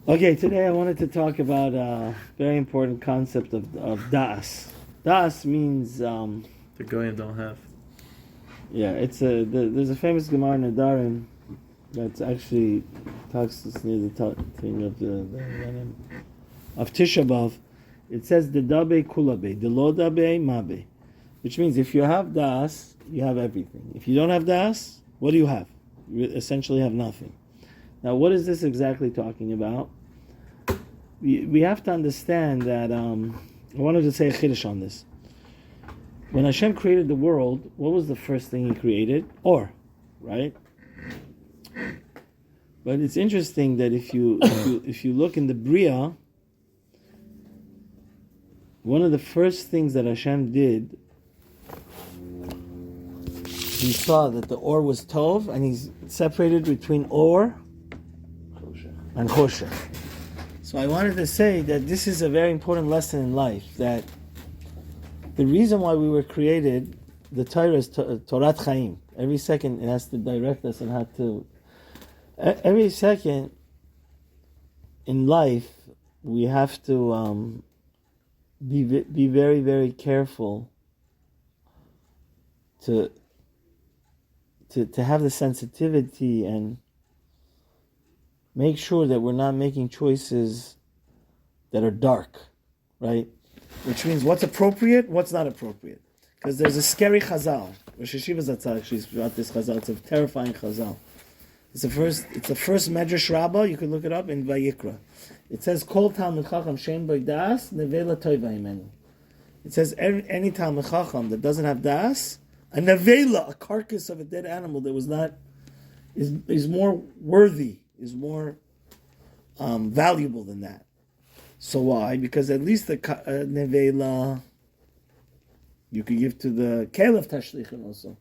Okay, today I wanted to talk about a very important concept of DAAS. DAAS means, The Goyim don't have. there's a famous Gemara in Nedarim that's actually talks near the thing of Tisha B'Av. It says the dabe kulabe, the lo dabe mabe, which means if you have DAAS, you have everything. If you don't have DAAS, what do you have? You essentially have nothing. Now, what is this exactly talking about? We have to understand that, I wanted to say a chiddush on this. When Hashem created the world, what was the first thing He created? Or, right? But it's interesting that if you look in the Bria, one of the first things that Hashem did, He saw that the Or was Tov, and He's separated between Or and Choshech. So I wanted to say that this is a very important lesson in life, that the reason why we were created, the Torah is Torat Chaim. Every second it has to direct us on how to... Every second in life we have to be very, very careful to have the sensitivity and make sure that we're not making choices that are dark, right? Which means what's appropriate, what's not appropriate. Because there's a scary chazal. Rosh Hashiva Zatzal actually brought this chazal. It's a terrifying chazal. It's the first Medrash Rabbah. You can look it up in Vayikra. It says, Kol Talmid Chacham Shein Bo Das Nevela Toiva Himenu. It says any Talmid Chacham that doesn't have das, a nevela, a carcass of a dead animal that was not, is more worthy, is more valuable than that. So why? Because at least the nevela you could give to the Caliph Tashlichim also.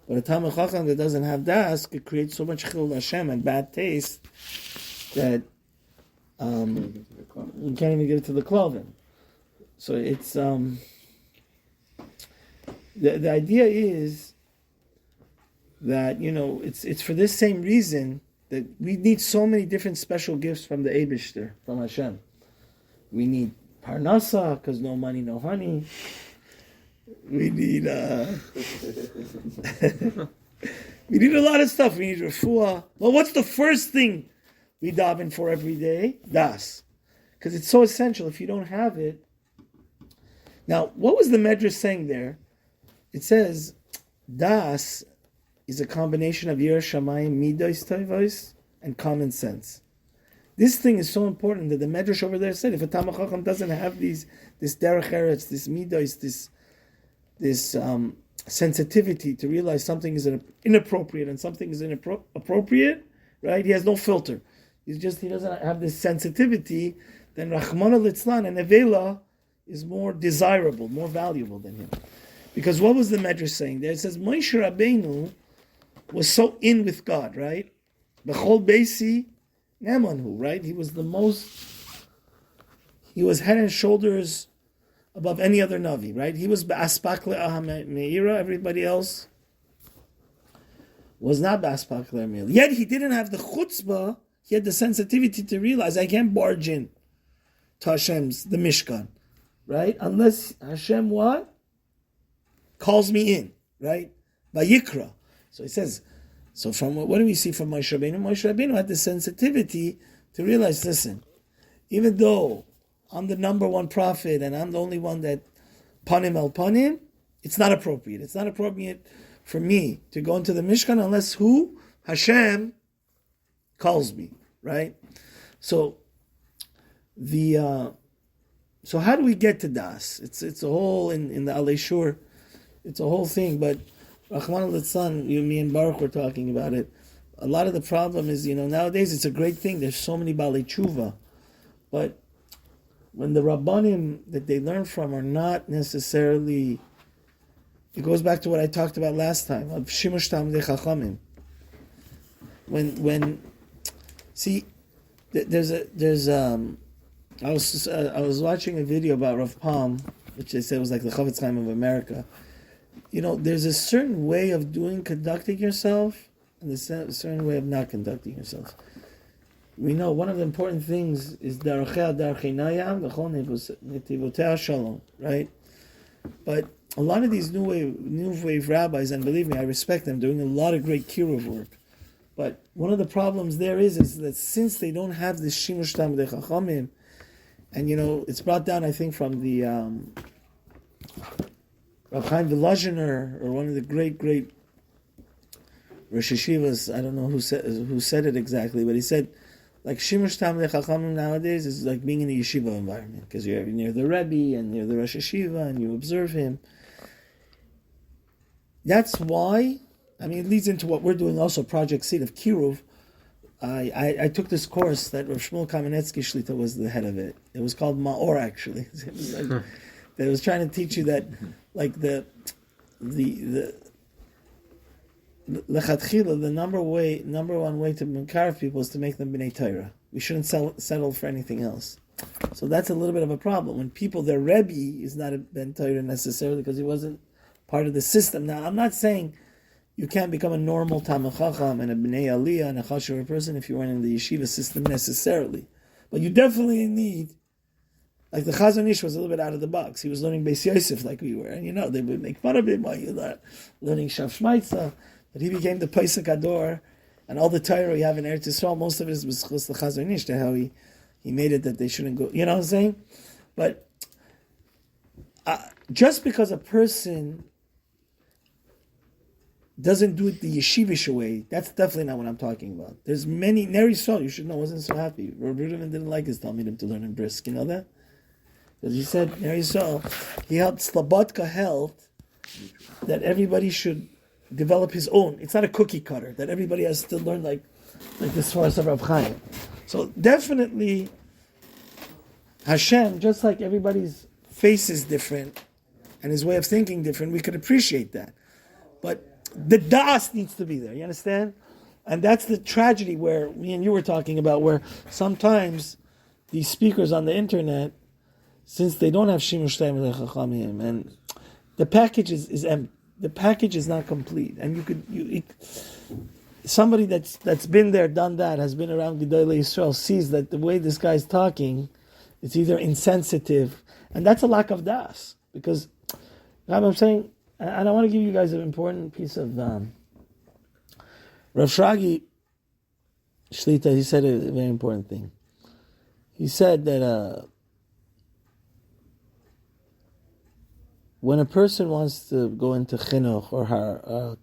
But a Talmid Chacham that doesn't have das could create so much chilul Hashem and bad taste that you can't even give it to the cloven. So it's the idea is that it's for this same reason that we need so many different special gifts from the Eibishter, from Hashem. We need parnasa, because no money, no honey. We need we need a lot of stuff. We need refuah. Well, what's the first thing we daven for every day? Das. Because it's so essential. If you don't have it. Now, what was the Medrash saying there? It says, Das is a combination of Yirah Shamayim, Midos Tovos, and common sense. This thing is so important that the Medrash over there said, if a Talmid Chacham doesn't have this Derech Eretz, this Midos, this sensitivity to realize something is inappropriate and something is appropriate, right? He has no filter. He doesn't have this sensitivity, then Rahman al-Litzlan and Nevela is more desirable, more valuable than him. Because what was the Medrash saying there? It says Moshe Rabbeinu was so in with God, right? B'chol beisi nemanhu, right? He was head and shoulders above any other Navi, right? He was Ba'aspak le'ah me'ira, everybody else was not Ba'aspak le'ah me'ira. Yet he didn't have the chutzpah, he had the sensitivity to realize I can't barge in to the Mishkan, right? Unless Hashem what? Calls me in, right? Vayikra. So it says, so from what do we see from Moshe Rabbeinu? Moshe Rabbeinu had the sensitivity to realize, listen, even though I'm the number one prophet and I'm the only one that panim el panim, it's not appropriate. It's not appropriate for me to go into the Mishkan unless who? Hashem calls me, right? So so how do we get to Das? It's a whole in the Alei Shur. It's a whole thing, but Rahman al-Litzlan, me and Baruch were talking about it. A lot of the problem is, nowadays it's a great thing. There's so many Balei Tshuva, but when the Rabbanim that they learn from are not necessarily, it goes back to what I talked about last time of Shimush Talmidei Chachamim. I was watching a video about Rav Palm, which they said was like the Chavetz Chaim of America. There's a certain way of conducting yourself, and there's a certain way of not conducting yourself. we know one of the important things is Darachea Darchenaya V'chol Netivotei Shalom, right? But a lot of these new wave rabbis, and believe me, I respect them, doing a lot of great kiruv work. But one of the problems there is that since they don't have this Shimush Talmidei Chachamim, and it's brought down, I think, from the Rav Chaim Volozhiner, or one of the great Rosh Hashivas, I don't know who said it exactly, but he said, like Shimush Talmidei Chachamim nowadays is like being in a yeshiva environment, because you're near the Rebbe and near the Rosh Hashiva and you observe him. That's why, it leads into what we're doing also, Project Seed of Kiruv. I took this course that Rav Shmuel Kamenetsky Shlita was the head of it. It was called Ma'or, actually. It was like, that was trying to teach you that, like the lechatchila, the number one way to encourage people is to make them b'nei Torah. We shouldn't settle for anything else. So that's a little bit of a problem. When people, their Rebbe is not a ben Torah necessarily because he wasn't part of the system. Now, I'm not saying you can't become a normal Talmid Chacham and a b'nei Aliyah and a Chashuv person if you weren't in the yeshiva system necessarily. But you definitely need, like the Chazon Ish was a little bit out of the box. He was learning Beis Yosef like we were. And they would make fun of him while you're learning Shav Shmaitza. But he became the Pesach Ador, and all the Torah we have in Eretz Yisrael, most of it was the Chazon Ish, to how he made it that they shouldn't go. You know what I'm saying? But just because a person doesn't do it the yeshivish way, that's definitely not what I'm talking about. There's many, Ner Yisrael, you should know, wasn't so happy. Rabbi Reuven didn't like his Talmidim to learn in Brisk, you know that? Because he said, Ner Yisrael, he held Slobodka held that everybody should develop his own. It's not a cookie cutter that everybody has to learn like the source of Rav Chaim. So definitely Hashem, just like everybody's face is different and his way of thinking different, we could appreciate that. But the DAAT needs to be there, you understand? And that's the tragedy where me and you were talking about, where sometimes these speakers on the internet, since they don't have Shimush Talmidei Chachamim, and the package is empty. The package is not complete, and somebody that's been there, done that, has been around Gedolei Yisrael, sees that the way this guy's talking, it's either insensitive, and that's a lack of das. Because I'm saying, and I want to give you guys an important piece of Rav Shragi Shlita. He said a very important thing. He said that when a person wants to go into chinuch or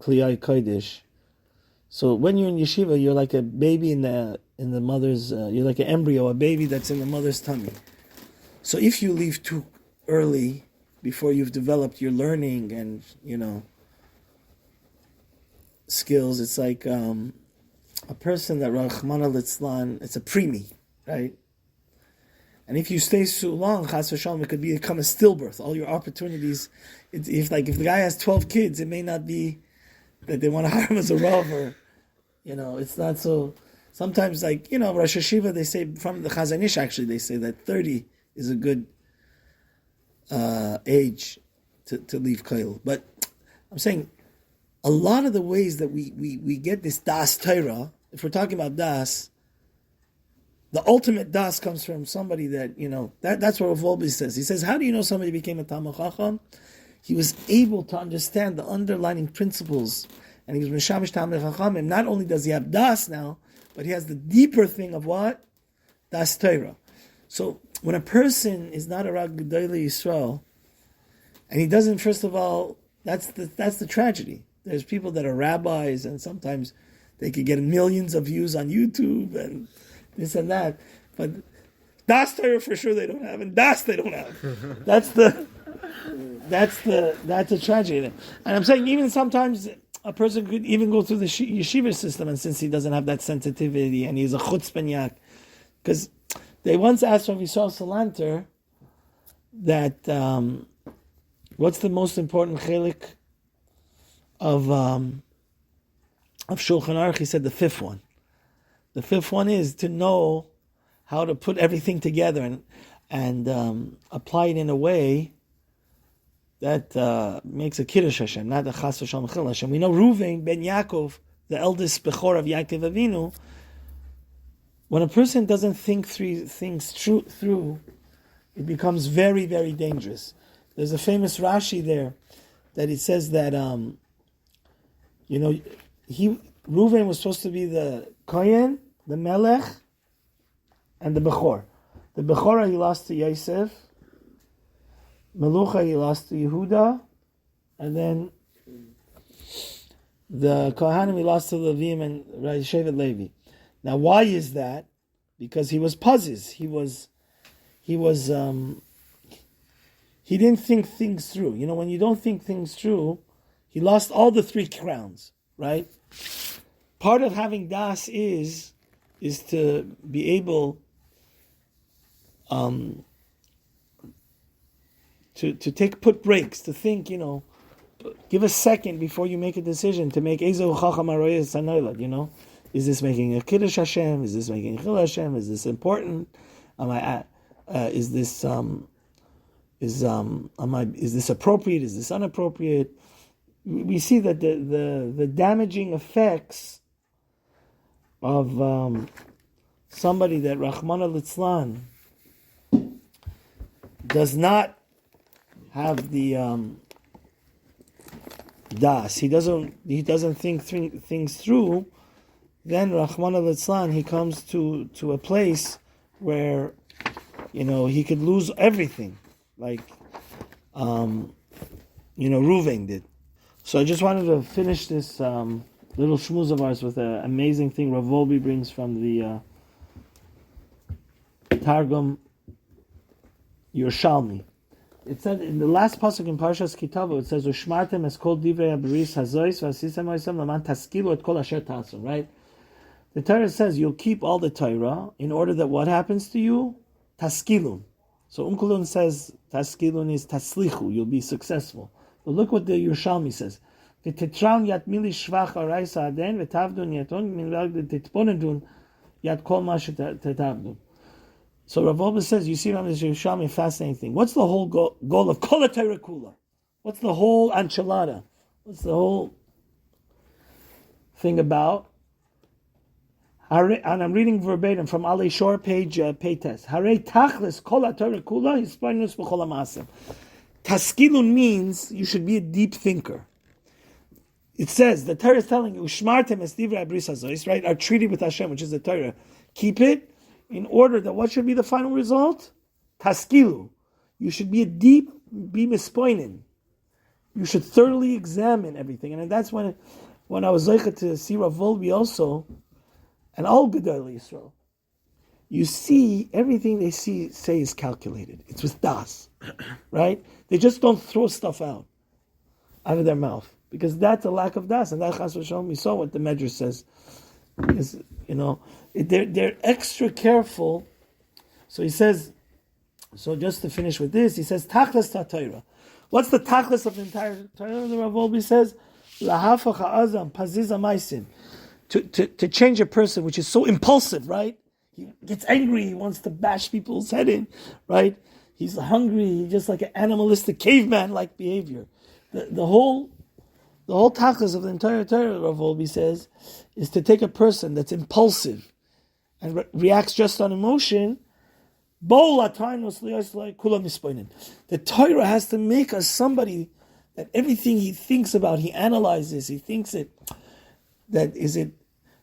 kliyai kodesh, so when you're in yeshiva, you're like a baby in the mother's. You're like an embryo, a baby that's in the mother's tummy. So if you leave too early, before you've developed your learning and skills, it's like a person that Rachmana litzlan, it's a preemie, right? And if you stay so long, chas v'shalom, it could become a stillbirth. All your opportunities, if the guy has 12 kids, it may not be that they want to hire him as a rav, or it's not so. Sometimes, Rosh Hashiva, they say, from the Chazon Ish, actually, they say that 30 is a good age to leave koil. But I'm saying a lot of the ways that we get this das Torah, if we're talking about das, the ultimate das comes from somebody that, that's what Rav Wolbe says. He says, how do you know somebody became a Talmid Chacham? He was able to understand the underlying principles, and he was Mishamish Talmid Chachamim. Not only does he have das now, but he has the deeper thing of what? Das Torah. So when a person is not a Rav Gedolei Yisrael, and he doesn't, first of all, that's the tragedy. There's people that are rabbis, and sometimes they could get millions of views on YouTube and this and that, but das Torah for sure they don't have, and das they don't have. That's the tragedy. And I'm saying even sometimes a person could even go through the yeshiva system, and since he doesn't have that sensitivity and he's a chutzpaniak, because they once asked Rav Yisrael Salanter that what's the most important chelik of Shulchan Aruch? He said the fifth one. The fifth one is to know how to put everything together and apply it in a way that makes a Kiddush Hashem, not a Chas v'Shalom Chil Hashem. We know Reuven ben Yaakov, the eldest Bechor of Yaakov Avinu, when a person doesn't think things through, it becomes very, very dangerous. There's a famous Rashi there that it says that Reuven was supposed to be the Kohen, the Melech, and the Bechor. The Bechorah he lost to Yosef, Melucha he lost to Yehuda, and then the Kohanim he lost to Levim and Shevet Levi. Now, why is that? Because he was puzzles. He didn't think things through. When you don't think things through, he lost all the 3 crowns, right? Part of having das is to be able to put breaks, to think, give a second before you make a decision to make Ezo Chacham Aroyes Sanoilad, Is this making a Kiddush Hashem? Is this making a Chil Hashem? Is this important? Is this appropriate? Is this unappropriate? We see that the damaging effects of somebody that Rahmana Litzlan does not have the das. He doesn't think things through. Then Rahmana Litzlan, he comes to a place where he could lose everything, like Reuven did. So I just wanted to finish this little shmuz of ours with an amazing thing Rav Wolbe brings from the Targum Yerushalmi. It said in the last pasuk in Parshas Kitavo, it says, "Ushmartem es kol divrei haberis hazois v'asisem oisem laman taskilu et kol asher tasu." Right? The Torah says you'll keep all the Torah in order that what happens to you? Taskilun. So Unkulun says taskilun is taslichu. You'll be successful. But look what the Yerushalmi says. V'tetran yat mili shvach araisa aden v'tavdun yaton milag v'titponedun yat kol ma shetetavdun. So Rav Wolbe says, you see on this Yerushalmi, a fascinating thing. What's the whole goal of Kol HaTorah Kula? What's the whole enchilada? What's the whole thing about? And I'm reading verbatim from Ali Shor, page test. Harei tachlis Kol HaTorah Kula hispainus b'chol ha'masem. Taskilun means you should be a deep thinker. It says, the Torah is telling you, Ushmartem es divrei habris hazois, right? Our treaty with Hashem, which is the Torah. Keep it. In order that what should be the final result? Taskilu. You should be be mispoinen. You should thoroughly examine everything. And that's when I was zeicha to see Rav Wolbe also, and all Gedolei Yisrael. You see, everything they say is calculated. It's with das. Right? They just don't throw stuff out of their mouth. Because that's a lack of das. And that chas v'shalom, we saw what the Medrash says. Is, they're extra careful. So he says, so just to finish with this, he says, Tachlis Torah. What's the Tachlis of the entire Torah? The Rav Wolbe says, Lahafach ha'azam paziza maisin. To change a person which is so impulsive, right? He gets angry, he wants to bash people's head in, right? He's hungry, he's just like an animalistic caveman-like behavior. The whole tachlis of the entire Torah, Rav Wolbe says, is to take a person that's impulsive and reacts just on emotion. The Torah has to make us somebody that everything he thinks about, he analyzes, he thinks it. That is it,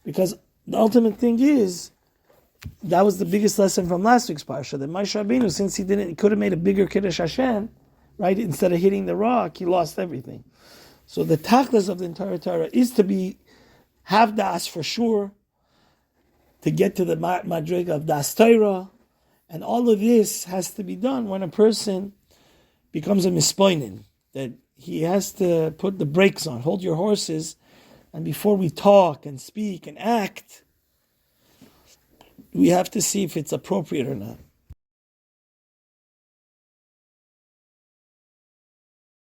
because the ultimate thing is, that was the biggest lesson from last week's parsha, that Moshe Rabbeinu, since he could have made a bigger Kiddush Hashem, right? Instead of hitting the rock, he lost everything. So the tachlis of the entire Torah is to have das for sure, to get to the madriga of das Torah, and all of this has to be done when a person becomes a mispoinen, that he has to put the brakes on, hold your horses, and before we talk and speak and act, we have to see if it's appropriate or not.